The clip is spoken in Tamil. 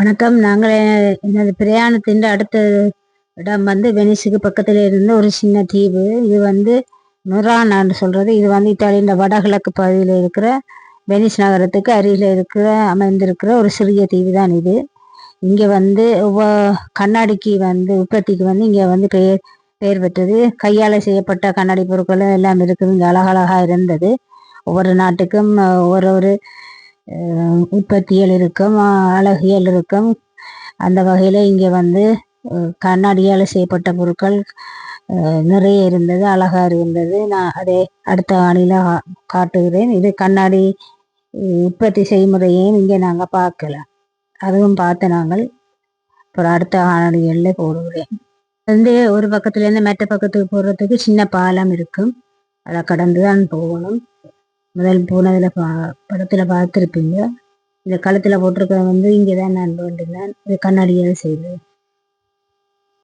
வணக்கம். நாங்கள் எனது பிரயாணத்தின் அடுத்த இடம் வந்து வெனிஸுக்கு பக்கத்தில் இருந்த ஒரு சின்ன தீவு. இது வந்து நொரானான்னு சொல்றது. இது வந்து இத்தாலியின் வடகிழக்கு பகுதியில் இருக்கிற வெனிஸ் நகரத்துக்கு அருகில் அமைந்திருக்கிற ஒரு சிறிய தீவு தான் இது. இங்கே வந்து கண்ணாடிக்கு வந்து உற்பத்திக்கு வந்து இங்கே வந்து பெயர் பெற்றது. கையால் செய்யப்பட்ட கண்ணாடி பொருட்கள் எல்லாம் இருக்குது. இங்கே அழகழகாக இருந்தது. ஒவ்வொரு நாட்டுக்கும் ஒரு உற்பத்தியல் இருக்கும், அழகியல் இருக்கும். அந்த வகையில் இங்கே வந்து கண்ணாடியால் செய்யப்பட்ட பொருட்கள் நிறைய இருந்தது, அழகாக இருந்தது. நான் அதை அடுத்த காணியில் காட்டுகிறேன். இது கண்ணாடி உற்பத்தி செய்முறையையும் இங்கே நாங்கள் பார்க்கலாம். அதுவும் பார்த்து நாங்கள் அப்புறம் அடுத்த காணொளிகளில் போடுகிறேன். வந்து ஒரு பக்கத்துலேருந்து மற்ற பக்கத்துக்கு போடுறதுக்கு சின்ன பாலம் இருக்கும். அதை கடந்து தான் போகணும். முதல் போனதில் படத்தில் பார்த்துருப்பீங்க. இந்த கழுத்தில் போட்டிருக்க வந்து இங்கே தான் நான் வேண்டினேன். இது கண்ணாடியால் செய்தது.